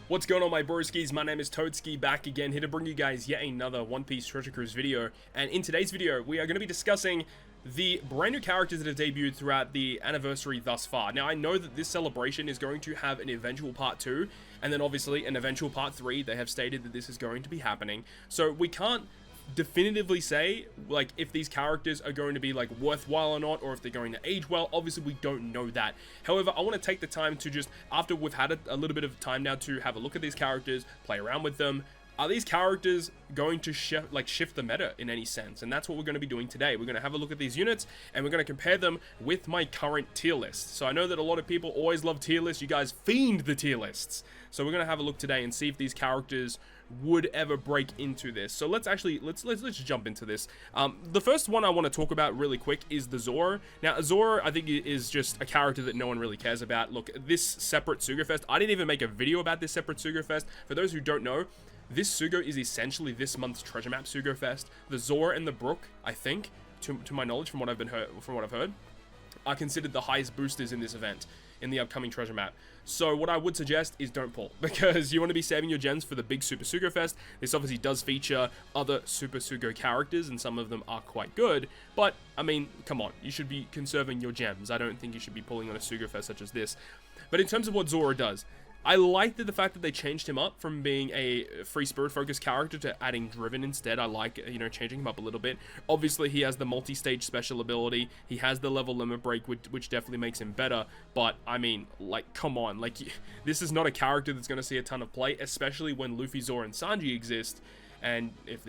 What's going on, my broskiis? My name is Toadski, back again, here to bring you guys yet another One Piece Treasure Cruise video. And in today's video, we are going to be discussing the brand new characters that have debuted throughout the anniversary thus far. Now, I know that this celebration is going to have an eventual part 2, and then obviously an eventual part 3. They have stated that this is going to be happening. So we can't definitively say like if these characters are going to be like worthwhile or not, or if they're going to age well. Obviously we don't know that. However, I want to take the time to just, after we've had a little bit of time now to have a look at these characters, play around with them, are these characters going to shift the meta in any sense? And that's what we're going to be doing today. We're going to have a look at these units and we're going to compare them with my current tier list. So I know that a lot of people always love tier lists. You guys fiend the tier lists. So we're going to have a look today and see if these characters would ever break into this. So let's jump into this. The first one I want to talk about really quick is the Zoro. Now, Zoro, I think, is just a character that no one really cares about. Look, this separate Sugafest, I didn't even make a video about this separate Sugafest. For those who don't know, this Sugo is essentially this month's treasure map Sugafest. The Zoro and the Brook, I think, to my knowledge, from what I've heard, are considered the highest boosters in this event, in the upcoming treasure map. So what I would suggest is don't pull, because you want to be saving your gems for the big Super Sugo Fest. This obviously does feature other Super Sugo characters, and some of them are quite good, but I mean, come on, you should be conserving your gems. I don't think you should be pulling on a Sugo Fest such as this. But in terms of what Zoro does, I like the fact that they changed him up from being a free spirit focused character to adding driven instead. I like, changing him up a little bit. Obviously, he has the multi-stage special ability. He has the level limit break, which definitely makes him better. But, I mean, like, come on. Like, this is not a character that's going to see a ton of play, especially when Luffy, Zoro, and Sanji exist. And if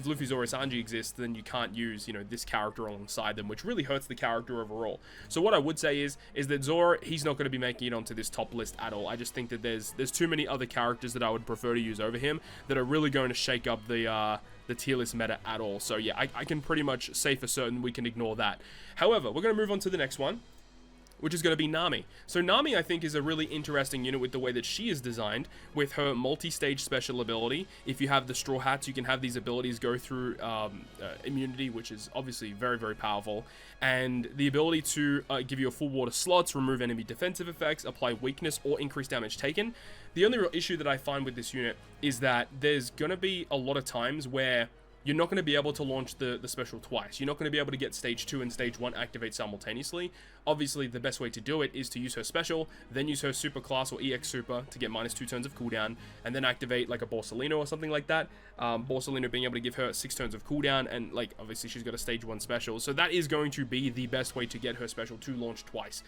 Luffy, Zoro, Sanji exists, then you can't use, this character alongside them, which really hurts the character overall. So what I would say is that Zoro, he's not going to be making it onto this top list at all. I just think that there's too many other characters that I would prefer to use over him that are really going to shake up the tier list meta at all. So yeah, I can pretty much say for certain we can ignore that. However, we're going to move on to the next one, which is going to be Nami. So Nami, I think, is a really interesting unit with the way that she is designed, with her multi-stage special ability. If you have the Straw Hats, you can have these abilities go through immunity, which is obviously very, very powerful. And the ability to give you a full water slots, remove enemy defensive effects, apply weakness, or increase damage taken. The only real issue that I find with this unit is that there's going to be a lot of times where you're not going to be able to launch the special twice. You're not going to be able to get stage 2 and stage 1 activate simultaneously. Obviously, the best way to do it is to use her special, then use her super class or EX super to get -2 turns of cooldown, and then activate like a Borsalino or something like that. Borsalino being able to give her 6 turns of cooldown, and like obviously she's got a stage 1 special. So that is going to be the best way to get her special to launch twice.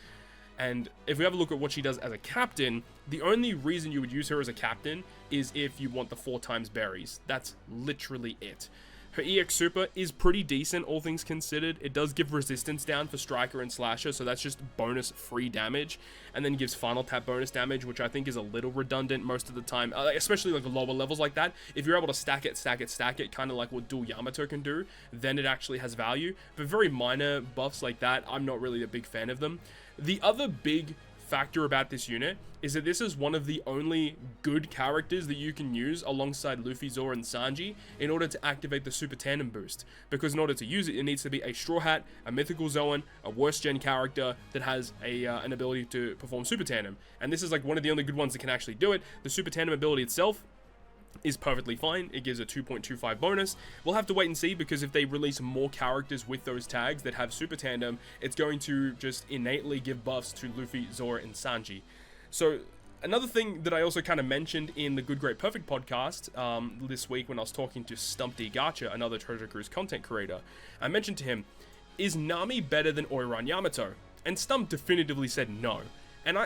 And if we have a look at what she does as a captain, the only reason you would use her as a captain is if you want the 4 times berries. That's literally it. Her EX Super is pretty decent, all things considered. It does give resistance down for Striker and Slasher, so that's just bonus free damage. And then gives Final Tap bonus damage, which I think is a little redundant most of the time, especially like lower levels like that. If you're able to stack it, kind of like what Dual Yamato can do, then it actually has value. But very minor buffs like that, I'm not really a big fan of them. The other big factor about this unit is that this is one of the only good characters that you can use alongside Luffy, Zoro, and Sanji in order to activate the Super Tandem boost. Because in order to use it, it needs to be a Straw Hat, a Mythical Zoan, a worst gen character that has an ability to perform Super Tandem. And this is like one of the only good ones that can actually do it. The Super Tandem ability itself is perfectly fine. It gives a 2.25 bonus. We'll have to wait and see, because if they release more characters with those tags that have Super Tandem, it's going to just innately give buffs to Luffy, Zoro, and Sanji. So another thing that I also kind of mentioned in the Good, Great, Perfect podcast this week when I was talking to Stumpty Gacha, another Treasure Cruise content creator, I mentioned to him, is Nami better than Oiran Yamato? And Stump definitively said no. And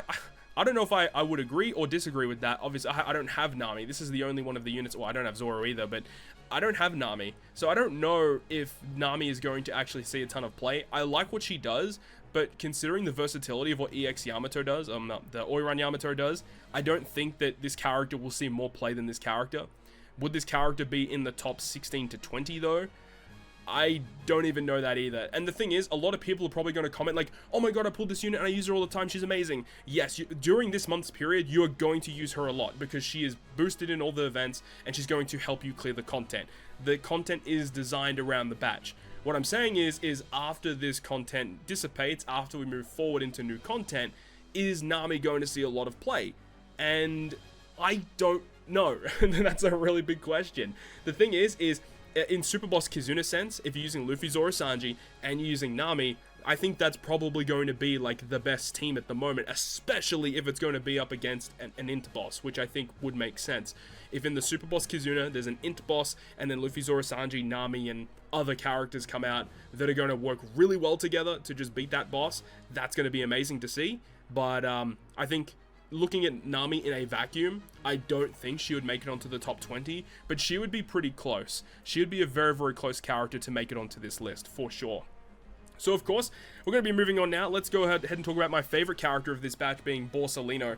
I don't know if I would agree or disagree with that. Obviously, I don't have Nami. This is the only one of the units. Well, I don't have Zoro either, but I don't have Nami. So I don't know if Nami is going to actually see a ton of play. I like what she does, but considering the versatility of what EX Yamato does, the Oiran Yamato does, I don't think that this character will see more play than this character. Would this character be in the top 16 to 20 though? I don't even know that either. And the thing is, a lot of people are probably going to comment like, oh my god, I pulled this unit and I use her all the time, she's amazing. Yes, during this month's period, you are going to use her a lot because she is boosted in all the events and she's going to help you clear the content. The content is designed around the batch. What I'm saying is after this content dissipates, after we move forward into new content, is Nami going to see a lot of play? And I don't know. That's a really big question. The thing is in Super Boss Kizuna sense, if you're using Luffy, Zoro, Sanji, and you're using Nami, I think that's probably going to be like the best team at the moment, especially if it's going to be up against an int boss, which I think would make sense. If in the Super Boss Kizuna there's an int boss, and then Luffy, Zoro, Sanji, Nami, and other characters come out that are going to work really well together to just beat that boss, that's going to be amazing to see. But I think looking at Nami in a vacuum, I don't think she would make it onto the top 20, but she would be pretty close. She would be a very, very close character to make it onto this list, for sure. So, of course, we're going to be moving on now. Let's go ahead and talk about my favorite character of this batch, being Borsalino.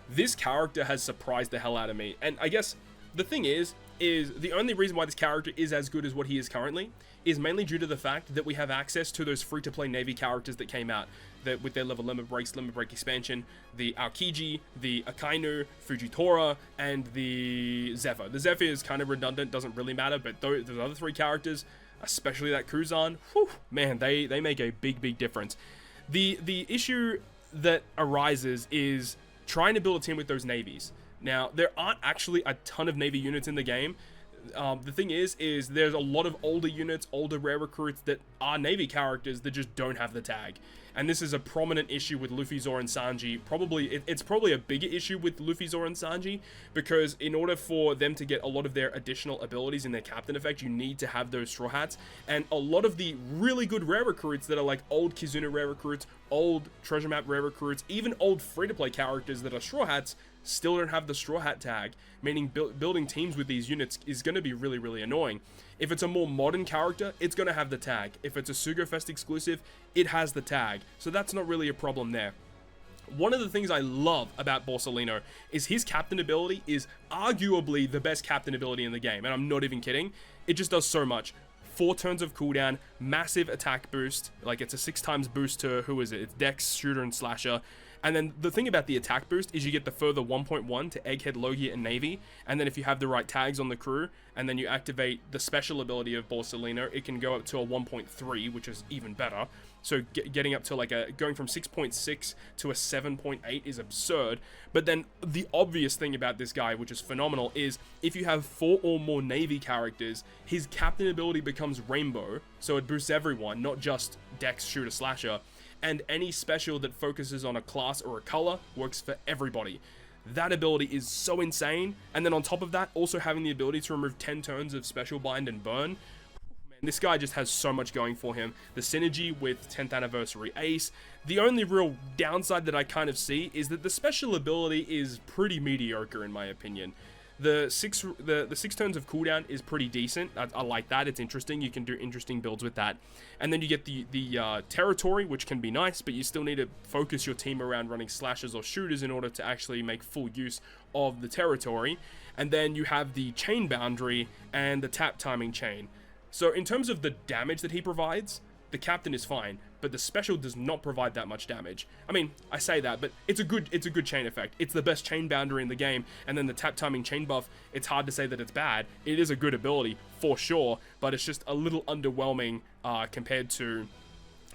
This character has surprised the hell out of me. And I guess the thing is the only reason why this character is as good as what he is currently is mainly due to the fact that we have access to those free-to-play Navy characters that came out that with their level limit break expansion, the Aokiji, the Akainu, Fujitora, and the Zephyr. The Zephyr is kind of redundant, doesn't really matter, but those other three characters, especially that Kuzan, whew, man, they make a big difference. The issue that arises is trying to build a team with those navies. Now, there aren't actually a ton of navy units in the game. The thing is there's a lot of older units, older rare recruits that are navy characters that just don't have the tag. And this is a prominent issue with Luffy, Zoro, and Sanji. It's probably a bigger issue with Luffy, Zoro, and Sanji, because in order for them to get a lot of their additional abilities in their captain effect, you need to have those straw hats. And a lot of the really good rare recruits that are like old Kizuna rare recruits, old treasure map rare recruits, even old free-to-play characters that are straw hats, still don't have the straw hat tag, meaning building teams with these units is going to be really annoying. If it's a more modern character, it's going to have the tag. If it's a Sugofest exclusive, it has the tag. So that's not really a problem there. One of the things I love about Borsalino is his captain ability is arguably the best captain ability in the game, and I'm not even kidding. It just does so much. 4 turns of cooldown, massive attack boost, like it's a 6 times boost to, who is it? It's Dex, Shooter, and Slasher. And then the thing about the attack boost is you get the further 1.1 to Egghead, Logia, and Navy. And then if you have the right tags on the crew, and then you activate the special ability of Borsalino, it can go up to a 1.3, which is even better. So getting up to like going from 6.6 to a 7.8 is absurd. But then the obvious thing about this guy, which is phenomenal, is if you have 4 or more Navy characters, his captain ability becomes Rainbow. So it boosts everyone, not just Dex, Shooter, Slasher. And any special that focuses on a class or a color works for everybody. That ability is so insane. And then on top of that, also having the ability to remove 10 turns of special bind and burn. Man, this guy just has so much going for him. The synergy with 10th anniversary Ace. The only real downside that I kind of see is that the special ability is pretty mediocre in my opinion. The 6 turns of cooldown is pretty decent. I like that. It's interesting. You can do interesting builds with that. And then you get the territory, which can be nice, but you still need to focus your team around running slashers or shooters in order to actually make full use of the territory. And then you have the chain boundary and the tap timing chain. So in terms of the damage that he provides, the captain is fine, but the special does not provide that much damage. I mean, I say that, but it's a good chain effect. It's the best chain boundary in the game, and then the tap timing chain buff, it's hard to say that it's bad. It is a good ability, for sure, but it's just a little underwhelming compared to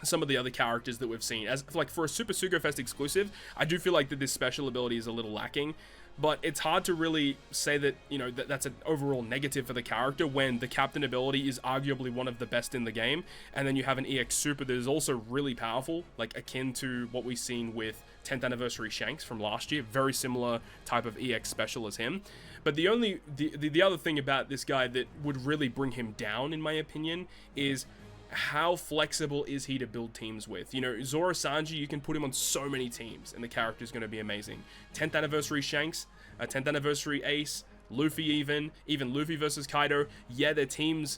some of the other characters that we've seen. As like for a Super Sugofest exclusive, I do feel like that this special ability is a little lacking. But it's hard to really say that, you know, that's an overall negative for the character when the captain ability is arguably one of the best in the game. And then you have an EX Super that is also really powerful, like akin to what we've seen with 10th Anniversary Shanks from last year. Very similar type of EX special as him. But the other thing about this guy that would really bring him down, in my opinion, is how flexible is he to build teams with? You know, Zoro Sanji, you can put him on so many teams and the character is going to be amazing. 10th Anniversary Shanks, 10th Anniversary Ace, Luffy even Luffy versus Kaido. Yeah, their teams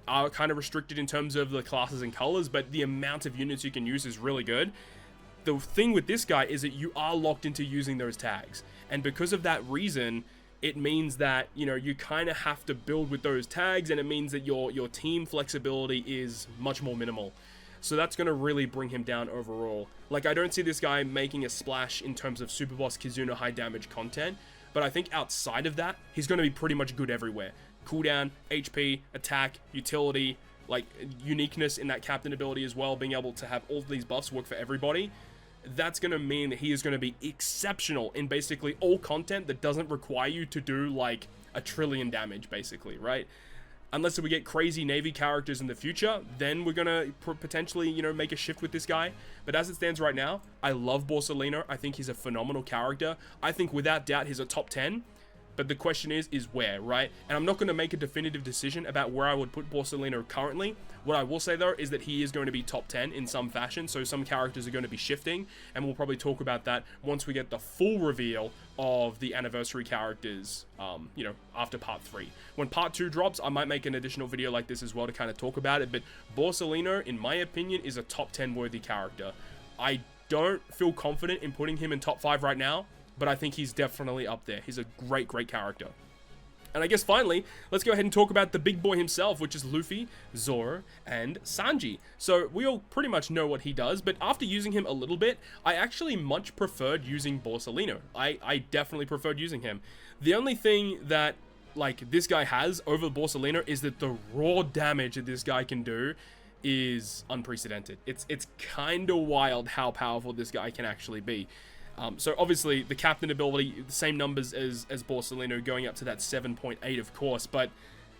are kind of restricted in terms of the classes and colors, but the amount of units you can use is really good. The thing with this guy is that you are locked into using those tags. And because of that reason, it means that, you know, you kind of have to build with those tags, and it means that your team flexibility is much more minimal. So that's going to really bring him down overall. Like, I don't see this guy making a splash in terms of Super Boss Kizuna high damage content, but I think outside of that, he's going to be pretty much good everywhere. Cooldown, HP, attack, utility, like uniqueness in that captain ability as well, being able to have all of these buffs work for everybody. that's going to mean that he is going to be exceptional in basically all content that doesn't require you to do like a trillion damage, basically, right? Unless we get crazy Navy characters in the future, then we're gonna potentially, you know, make a shift with this guy. But as it stands right now, I love Borsalino. I think he's a phenomenal character. I think without doubt he's a top 10. But the question is where, right? And I'm not going to make a definitive decision about where I would put Borsalino currently. What I will say, though, is that he is going to be top 10 in some fashion. So some characters are going to be shifting. And we'll probably talk about that once we get the full reveal of the anniversary characters, you know, after part 3. When part 2 drops, I might make an additional video like this as well to kind of talk about it. But Borsalino, in my opinion, is a top 10 worthy character. I don't feel confident in putting him in top 5 right now, but I think he's definitely up there. He's a great, great character. And I guess finally, let's go ahead and talk about the big boy himself, which is Luffy, Zoro, and Sanji. So we all pretty much know what he does, but after using him a little bit, I actually much preferred using Borsalino. I definitely preferred using him. The only thing that, like, this guy has over Borsalino is that the raw damage that this guy can do is unprecedented. It's kind of wild how powerful this guy can actually be. So obviously the captain ability, the same numbers as Borsalino, going up to that 7.8 of course, but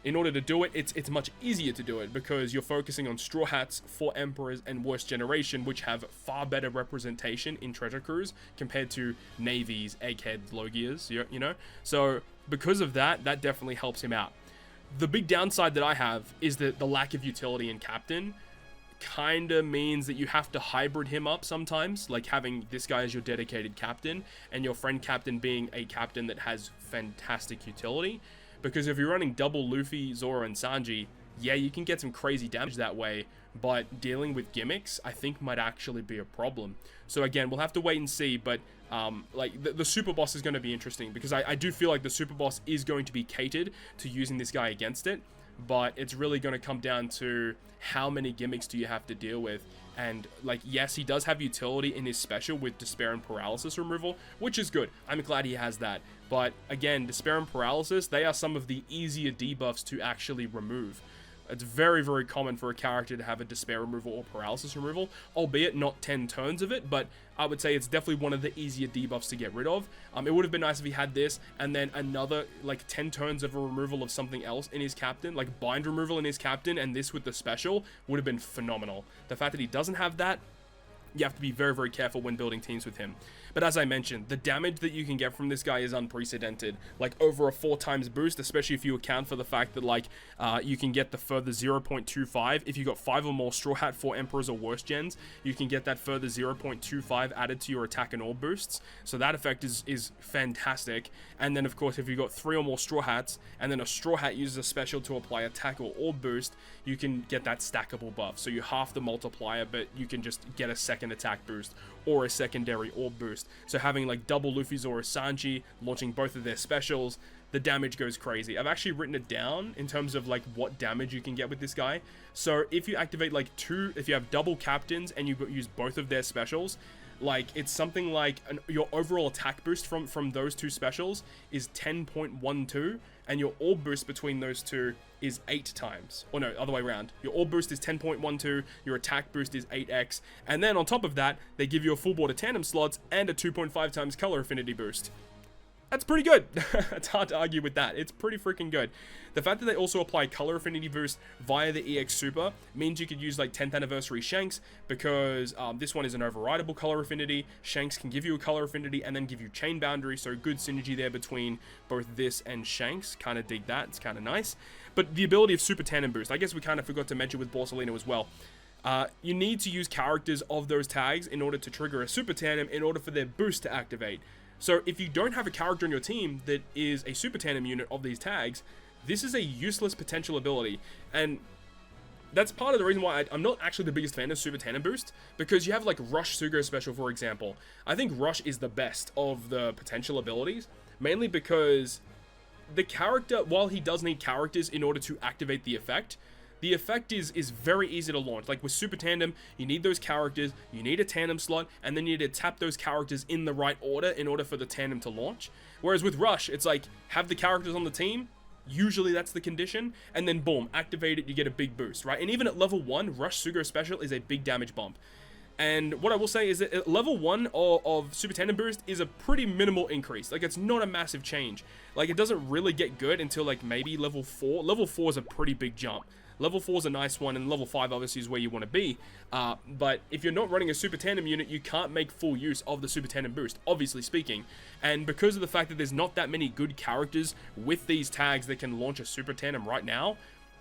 in order to do it, it's much easier to do it because you're focusing on Straw Hats, 4 Emperors, and Worst Generation, which have far better representation in Treasure Cruise compared to Navies, Eggheads, Logias, you know? So because of that, that definitely helps him out. The big downside that I have is that the lack of utility in Captain kind of means that you have to hybrid him up sometimes, like having this guy as your dedicated captain and your friend captain being a captain that has fantastic utility. Because if you're running double Luffy, Zoro, and Sanji, yeah, you can get some crazy damage that way, but dealing with gimmicks, I think, might actually be a problem. So again, we'll have to wait and see, but like the super boss is going to be interesting because I do feel like the super boss is going to be catered to using this guy against it. But it's really going to come down to how many gimmicks do you have to deal with. And, like, yes, he does have utility in his special with Despair and Paralysis removal, which is good. I'm glad he has that. But, again, Despair and Paralysis, they are some of the easier debuffs to actually remove. It's very, very common for a character to have a Despair removal or Paralysis removal, albeit not 10 turns of it, but I would say it's definitely one of the easier debuffs to get rid of. It would have been nice if he had this, and then another, like, 10 turns of a removal of something else in his captain, like bind removal in his captain, and this with the special would have been phenomenal. The fact that he doesn't have that, you have to be very, very careful when building teams with him. But as I mentioned, the damage that you can get from this guy is unprecedented. Like, over a 4 times boost, especially if you account for the fact that, like, you can get the further 0.25. If you got 5 or more Straw Hat, 4 Emperors, or Worst Gens, you can get that further 0.25 added to your attack and orb boosts. So that effect is fantastic. And then, of course, if you got 3 or more Straw Hats, and then a Straw Hat uses a special to apply attack or orb boost, you can get that stackable buff. So you half the multiplier, but you can just get a second attack boost or a secondary orb boost. So having like double Luffy, Zoro, Sanji, launching both of their specials, the damage goes crazy. I've actually written it down in terms of like what damage you can get with this guy. So if you activate like if you have double captains and you use both of their specials, like it's something like your overall attack boost from those 2 specials is 10.12, and your orb boost between those 2 is 8 times. Or no, other way around. Your orb boost is 10.12, your attack boost is 8x, and then on top of that, they give you a full board of tandem slots and a 2.5 times color affinity boost. That's pretty good. It's hard to argue with that. It's pretty freaking good. The fact that they also apply color affinity boost via the EX Super means you could use like 10th anniversary Shanks, because this one is an overrideable color affinity. Shanks can give you a color affinity and then give you chain boundary, so good synergy there between both this and Shanks. Kind of dig that. It's kind of nice. But the ability of Super Tandem Boost, I guess we kind of forgot to mention with Borsalino as well. You need to use characters of those tags in order to trigger a Super Tandem in order for their boost to activate. So if you don't have a character on your team that is a Super Tandem unit of these tags, this is a useless potential ability. And that's part of the reason why I'm not actually the biggest fan of Super Tandem Boost, because you have like Rush Sugo Special, for example. I think Rush is the best of the potential abilities, mainly because the character, while he does need characters in order to activate the effect is very easy to launch. Like with Super Tandem, you need those characters, you need a tandem slot, and then you need to tap those characters in the right order in order for the tandem to launch. Whereas with Rush, it's like, have the characters on the team, usually that's the condition, and then boom, activate it, you get a big boost, right? And even at level 1, Rush Sugo Special is a big damage bump. And what I will say is that level 1 of Super Tandem Boost is a pretty minimal increase. Like, it's not a massive change. Like, it doesn't really get good until, like, maybe level 4. Level 4 is a pretty big jump. Level 4 is a nice one, and level 5 obviously is where you want to be. But if you're not running a Super Tandem unit, you can't make full use of the Super Tandem Boost, obviously speaking. And because of the fact that there's not that many good characters with these tags that can launch a Super Tandem right now,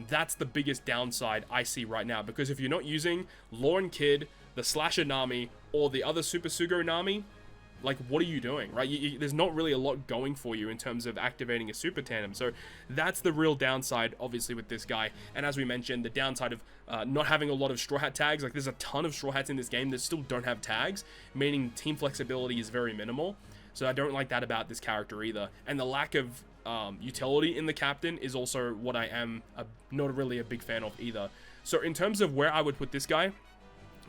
that's the biggest downside I see right now. Because if you're not using Lauren Kid, the Slasher Nami, or the other Super Sugo Nami, like, what are you doing, right? There's not really a lot going for you in terms of activating a Super Tandem. So that's the real downside, obviously, with this guy. And as we mentioned, the downside of not having a lot of Straw Hat tags. Like, there's a ton of Straw Hats in this game that still don't have tags, meaning team flexibility is very minimal. So I don't like that about this character either. And the lack of utility in the captain is also what I am not really a big fan of either. So in terms of where I would put this guy,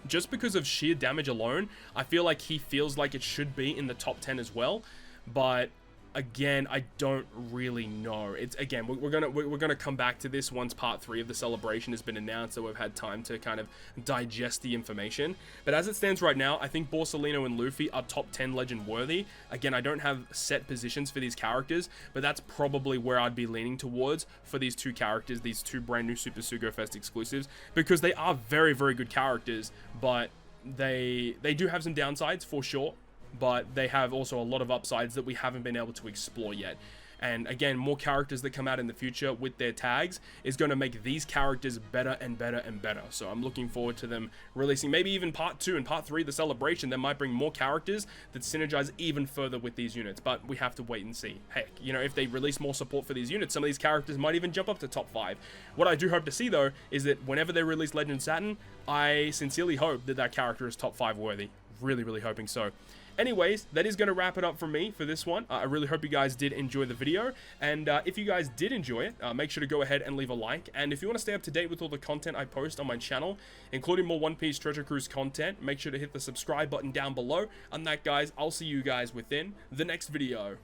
just because of sheer damage alone, I feel like he feels like it should be in the top 10 as well. But again, I don't really know. It's, again, we're gonna come back to this once part 3 of the celebration has been announced, so we've had time to kind of digest the information. But as it stands right now, I think Borsalino and Luffy are top 10 legend worthy. Again, I don't have set positions for these characters, but that's probably where I'd be leaning towards for these two characters, these two brand new Super Sugo Fest exclusives, because they are very, very good characters, but they do have some downsides for sure. But they have also a lot of upsides that we haven't been able to explore yet. And again, more characters that come out in the future with their tags is going to make these characters better and better and better. So I'm looking forward to them releasing maybe even part 2 and part 3 of the celebration that might bring more characters that synergize even further with these units. But we have to wait and see. Heck, you know, if they release more support for these units, some of these characters might even jump up to top 5. What I do hope to see, though, is that whenever they release Legend Saturn, I sincerely hope that that character is top 5 worthy. Really, really hoping so. Anyways, that is going to wrap it up for me for this one. I really hope you guys did enjoy the video. And if you guys did enjoy it, make sure to go ahead and leave a like. And if you want to stay up to date with all the content I post on my channel, including more One Piece Treasure Cruise content, make sure to hit the subscribe button down below. On that, guys, I'll see you guys within the next video.